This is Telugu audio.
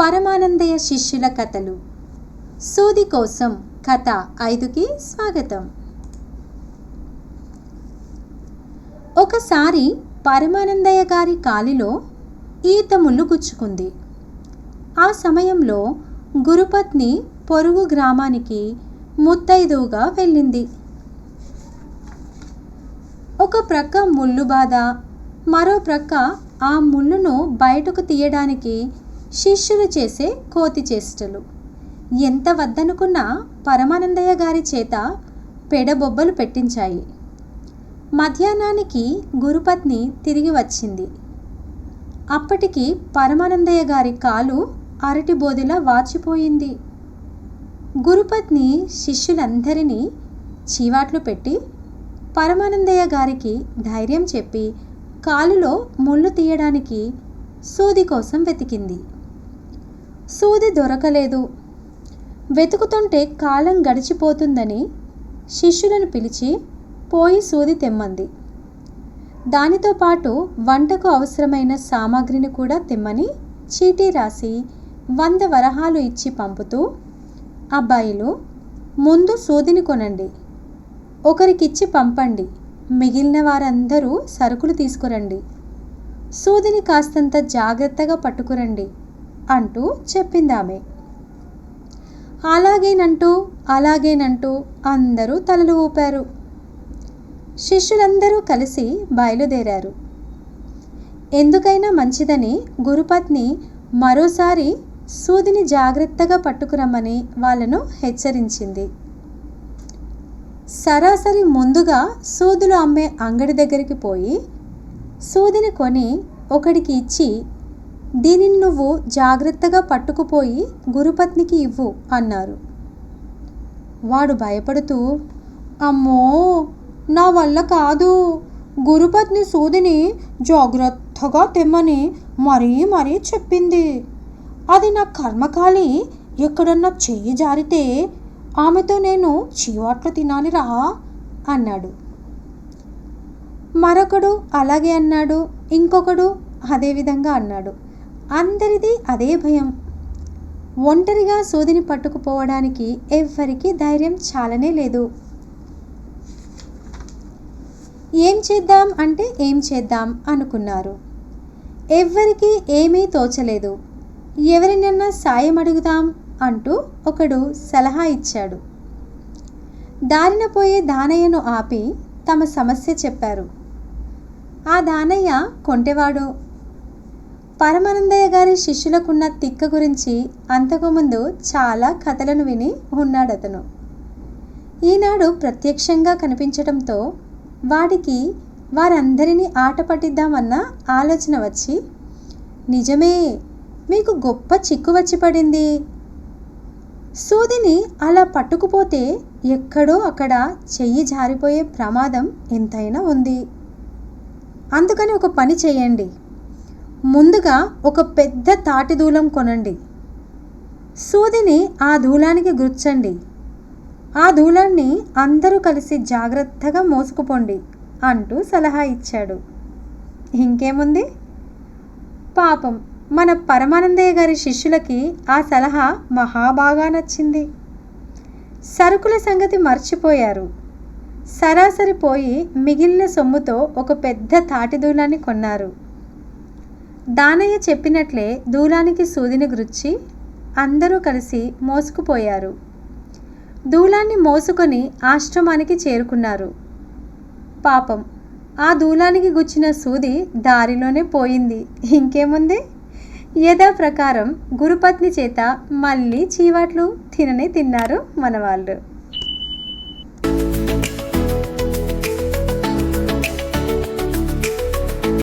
పరమానందయ్య శిష్యుల కథలు. సూది కోసం కథ 5కి స్వాగతం. ఒకసారి పరమానందయ్య గారి కాలిలో ఈత ముళ్ళు గుచ్చుకుంది. ఆ సమయంలో గురుపత్ని పొరుగు గ్రామానికి ముత్తైదువుగా వెళ్ళింది. ఒక ప్రక్క ముళ్ళు బాధ, మరో ప్రక్క ఆ ముళ్ళును బయటకు తీయడానికి శిష్యులు చేసే కోతి చేష్టలు ఎంత వద్దనుకున్నా పరమానందయ్య గారి చేత పెడబొబ్బలు పెట్టించాయి. మధ్యాహ్నానికి గురుపత్ని తిరిగి వచ్చింది. అప్పటికి పరమానందయ్య గారి కాలు అరటి బోదిలా వాచిపోయింది. గురుపత్ని శిష్యులందరినీ చీవాట్లు పెట్టి పరమానందయ్య గారికి ధైర్యం చెప్పి కాలులో ముళ్ళు తీయడానికి సూది కోసం వెతికింది. సూది దొరకలేదు. వెతుకుతుంటే కాలం గడిచిపోతుందని శిష్యులను పిలిచి పోయి సూది తెమ్మంది. దానితో పాటు వంటకు అవసరమైన సామాగ్రిని కూడా తెమ్మని చీటీ రాసి 100 వరహాలు ఇచ్చి పంపుతూ, అబ్బాయిలు ముందు సూదిని కొనండి, ఒకరికిచ్చి పంపండి, మిగిలిన వారందరూ సరుకులు తీసుకురండి, సూదిని కాస్తంత జాగ్రత్తగా పట్టుకురండి అంటూ చెప్పిందామె. అలాగేనంటూ అందరూ తలలు ఊపారు. శిష్యులందరూ కలిసి బయలుదేరారు. ఎందుకైనా మంచిదని గురుపత్ని మరోసారి సూదిని జాగ్రత్తగా పట్టుకురమ్మని వాళ్ళను హెచ్చరించింది. సరాసరి ముందుగా సూదులు అమ్మే అంగడి దగ్గరికి పోయి సూదిని కొని ఒకడికి ఇచ్చి, దీనిని నువ్వు జాగ్రత్తగా పట్టుకుపోయి గురుపత్నికి ఇవ్వు అన్నారు. వాడు భయపడుతూ, అమ్మో నా వల్ల కాదు, గురుపత్ని సూదిని జాగ్రత్తగా తెమ్మని మరీ చెప్పింది. అది నా కర్మకాలి ఎక్కడన్నా చెయ్యి జారితే ఆమెతో నేను చీవాట్లు తినాలిరా అన్నాడు. మరొకడు అలాగే అన్నాడు. ఇంకొకడు అదేవిధంగా అన్నాడు. అందరిది అదే భయం. ఒంటరిగా సూదిని పట్టుకుపోవడానికి ఎవ్వరికీ ధైర్యం చాలనే లేదు. ఏం చేద్దాం అనుకున్నారు. ఎవ్వరికీ ఏమీ తోచలేదు. ఎవరినన్నా సాయం అడుగుదాం అంటూ ఒకడు సలహా ఇచ్చాడు. దారిన పోయే దానయ్యను ఆపి తమ సమస్య చెప్పారు. ఆ దానయ్య కొంటెవాడు. పరమానందయ్య గారి శిష్యులకున్న తిక్క గురించి అంతకుముందు చాలా కథలను విని ఉన్నాడతను. ఈనాడు ప్రత్యక్షంగా కనిపించడంతో వాడికి వారందరినీ ఆట పట్టిద్దామన్న ఆలోచన వచ్చి, నిజమే, మీకు గొప్ప చిక్కు వచ్చి పడింది. సూదిని అలా పట్టుకుపోతే ఎక్కడో అక్కడ చెయ్యి జారిపోయే ప్రమాదం ఎంతైనా ఉంది. అందుకని ఒక పని చేయండి, ముందుగా ఒక పెద్ద తాటి దూలం కొనండి, సూదిని ఆ దూలానికి గుచ్చండి, ఆ దూలాన్ని అందరూ కలిసి జాగ్రత్తగా మోసుకుపోండి అంటూ సలహా ఇచ్చాడు. ఇంకేముంది, పాపం మన పరమానందయ్య గారి శిష్యులకి ఆ సలహా మహాబాగా నచ్చింది. సరుకుల సంగతి మర్చిపోయారు. సరాసరి పోయి మిగిలిన సొమ్ముతో ఒక పెద్ద తాటి దూలాన్ని కొన్నారు. దానయ్య చెప్పినట్లే దూలానికి సూదిని గుచ్చి అందరూ కలిసి మోసుకుపోయారు. దూలాన్ని మోసుకొని ఆశ్రమానికి చేరుకున్నారు. పాపం ఆ దూలానికి గుచ్చిన సూది దారిలోనే పోయింది. ఇంకేముంది, యథాప్రకారం గురుపత్ని చేత మళ్ళీ చీవాట్లు తిన్నారు మనవాళ్ళు.